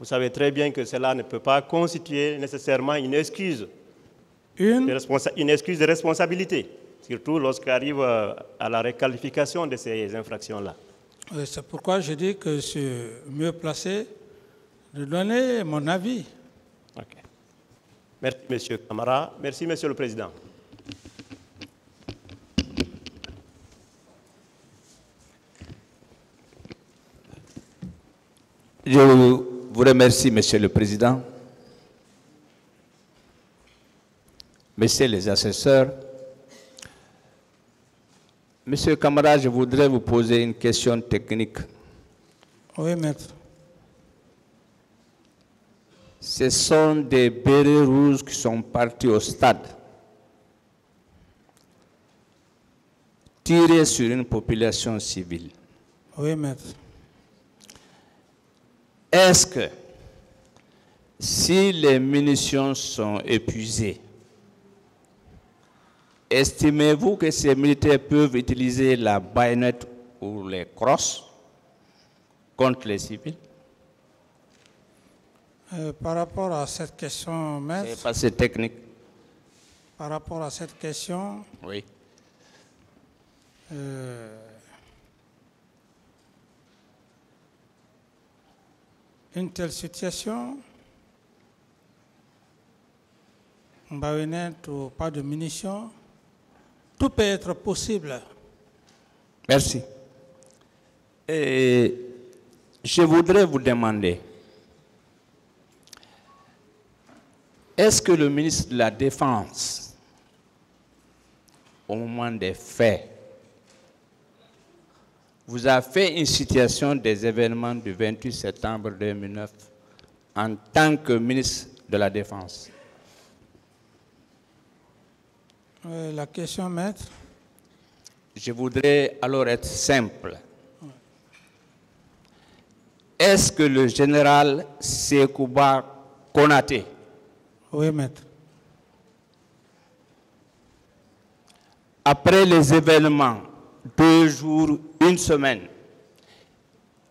savez très bien que cela ne peut pas constituer nécessairement une excuse, une excuse de responsabilité, surtout lorsqu'arrive à la requalification de ces infractions-là. C'est pourquoi je dis que c'est mieux placé de donner mon avis. Ok. Merci, Monsieur Camara. Merci, Monsieur le Président. Je vous remercie, Monsieur le Président. Messieurs les assesseurs, Monsieur Camara, je voudrais vous poser une question technique. Oui, maître. Ce sont des bérets rouges qui sont partis au stade, tirés sur une population civile. Oui, maître. Est-ce que, si les munitions sont épuisées, estimez-vous que ces militaires peuvent utiliser la baïonnette ou les crosses contre les civils? Par rapport à cette question, maître. C'est pas assez technique. Par rapport à cette question. Oui. Une telle situation, baïonnette ou pas de munitions, tout peut être possible. Merci. Et je voudrais vous demander, est-ce que le ministre de la Défense, au moment des faits, vous a fait une situation des événements du 28 septembre 2009 en tant que ministre de la Défense? La question, maître? Je voudrais alors être simple. Est-ce que le général Sekouba Konaté, oui, maître, après les événements, 2 jours, 1 semaine,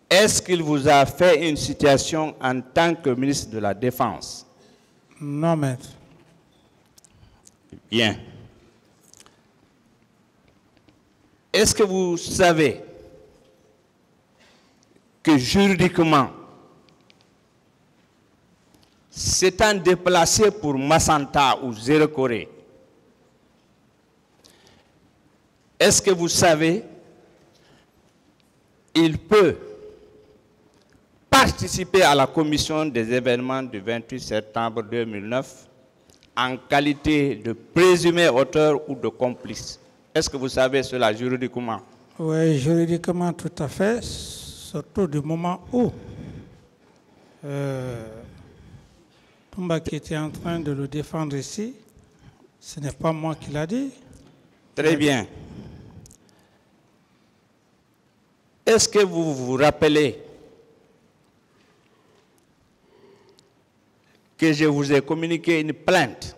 est-ce qu'il vous a fait une situation en tant que ministre de la Défense? Non, maître. Bien. Est-ce que vous savez que juridiquement, s'étant déplacé pour Massanta ou Zérekoré, est-ce que vous savez, il peut participer à la commission des événements du 28 septembre 2009 en qualité de présumé auteur ou de complice? Est-ce que vous savez cela juridiquement? Oui, juridiquement tout à fait, surtout du moment où Toumba qui était en train de le défendre ici, ce n'est pas moi qui l'a dit. Très bien. Est-ce que vous vous rappelez que je vous ai communiqué une plainte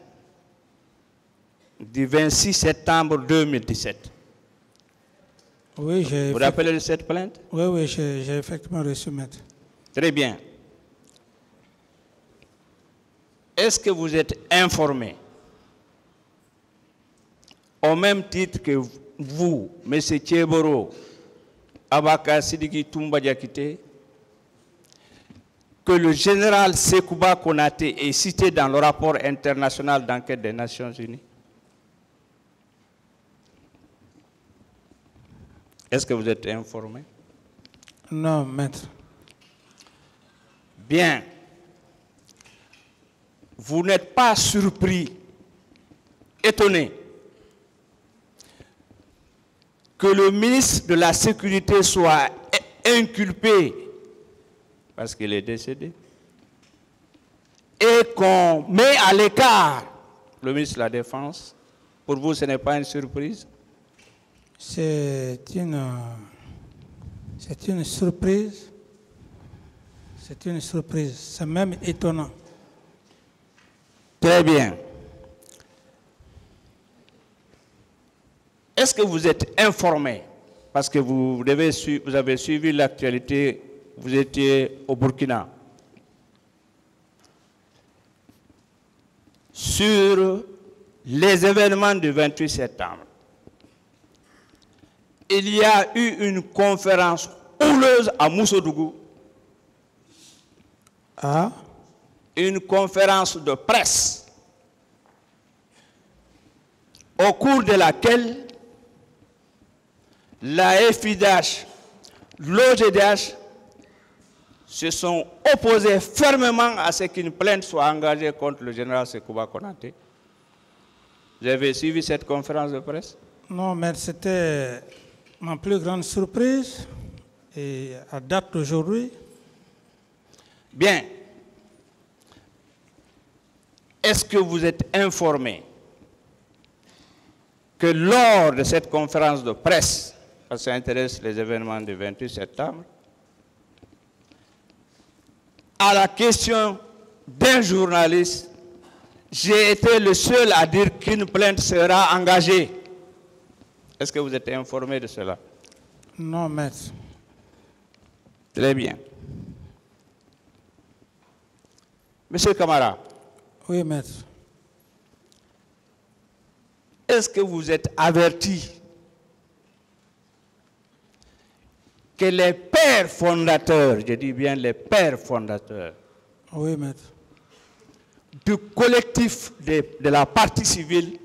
du 26 septembre 2017? Oui, j'ai... Vous vous rappelez de cette plainte? Oui, oui, j'ai effectivement reçu, maître. Très bien. Est-ce que vous êtes informé, au même titre que vous, M. Thieboro, Abaka Sidiki Toumba Diakité, que le général Sekouba Konaté est cité dans le rapport international d'enquête des Nations Unies? Est-ce que vous êtes informé? Non, maître. Bien. Vous n'êtes pas surpris, étonné, que le ministre de la Sécurité soit inculpé parce qu'il est décédé et qu'on met à l'écart le ministre de la Défense? Pour vous, ce n'est pas une surprise? C'est une surprise. C'est une surprise. C'est même étonnant. Très bien. Est-ce que vous êtes informé? Parce que vous avez suivi l'actualité, vous étiez au Burkina. sur les événements du 28 septembre. Il y a eu une conférence houleuse à Moussodougou. Ah. Une conférence de presse au cours de laquelle la FIDH, l'OGDH se sont opposés fermement à ce qu'une plainte soit engagée contre le général Sekouba Konaté. Vous avez suivi cette conférence de presse? Non, mais c'était ma plus grande surprise. Et à date d'aujourd'hui. Bien. Est-ce que vous êtes informé que lors de cette conférence de presse, parce que ça intéresse les événements du 28 septembre, à la question d'un journaliste, j'ai été le seul à dire qu'une plainte sera engagée. Est-ce que vous êtes informé de cela? Non, maître. Très bien. Monsieur Camara. Oui, maître. Est-ce que vous êtes averti que les pères fondateurs, je dis bien les pères fondateurs, oui, maître, du collectif de la partie civile,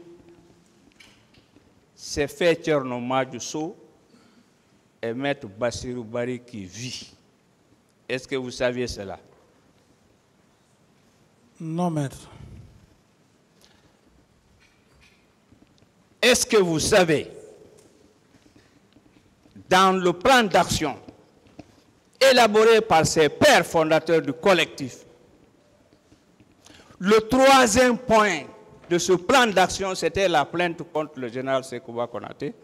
c'est fait Thierno Madjousso et Maître Bassirou Bari qui vit? Est-ce que vous saviez cela? Non, maître. Est-ce que vous savez, dans le plan d'action élaboré par ces pères fondateurs du collectif, le troisième point de ce plan d'action, c'était la plainte contre le général Sekouba Konaté?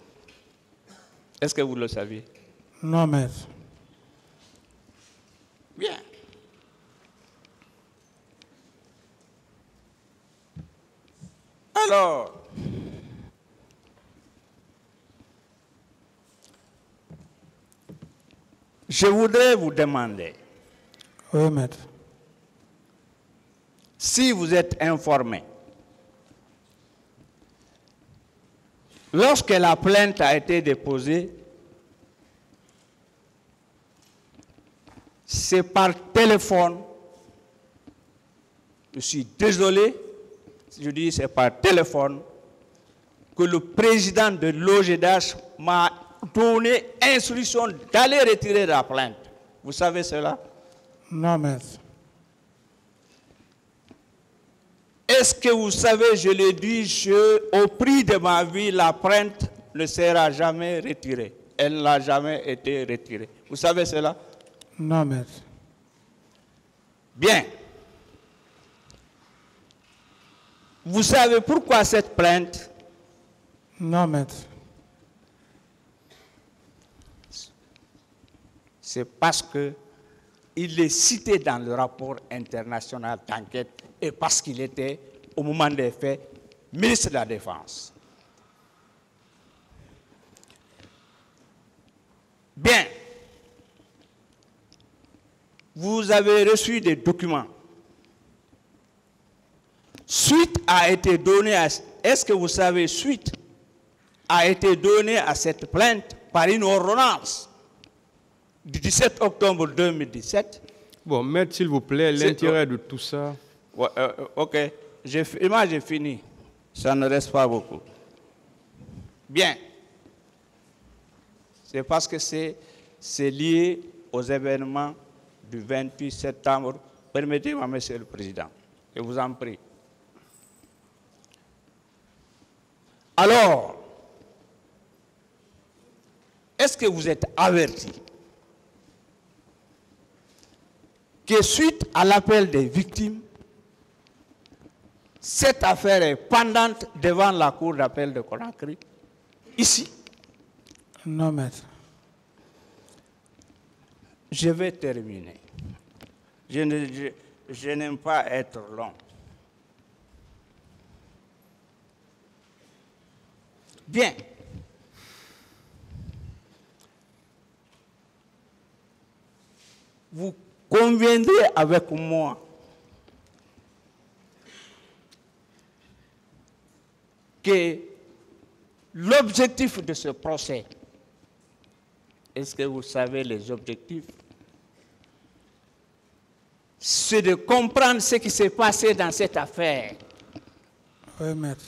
Est-ce que vous le saviez? Non, maître. Bien. Alors, je voudrais vous demander, oui, maître, si vous êtes informé, lorsque la plainte a été déposée, c'est par téléphone. Je suis désolé, je dis c'est par téléphone, que le président de l'OGDH m'a donné instruction d'aller retirer la plainte. Vous savez cela? non, maître. Est-ce que vous savez, je l'ai dit, au prix de ma vie, la plainte ne sera jamais retirée. Elle n'a jamais été retirée. Vous savez cela? Non, maître. Bien. Vous savez pourquoi cette plainte? Non, maître. C'est parce qu'il est cité dans le rapport international d'enquête et parce qu'il était, au moment des faits, ministre de la Défense. Bien. Vous avez reçu des documents. Suite a été donnée à... Est-ce que vous savez, suite a été donnée à cette plainte par une ordonnance du 17 octobre 2017. Bon, maître, s'il vous plaît, l'intérêt de tout ça. Ouais, ok, moi j'ai fini. Ça ne reste pas beaucoup. Bien. C'est parce que c'est lié aux événements du 28 septembre. Permettez-moi, Monsieur le Président, je vous en prie. Alors, est-ce que vous êtes averti que suite à l'appel des victimes, cette affaire est pendante devant la cour d'appel de Conakry, ici? Non, maître. Je vais terminer. Je n'aime pas être long. Bien. Vous conviendrez avec moi que l'objectif de ce procès, est-ce que vous savez les objectifs? C'est de comprendre ce qui s'est passé dans cette affaire. Oui, maître.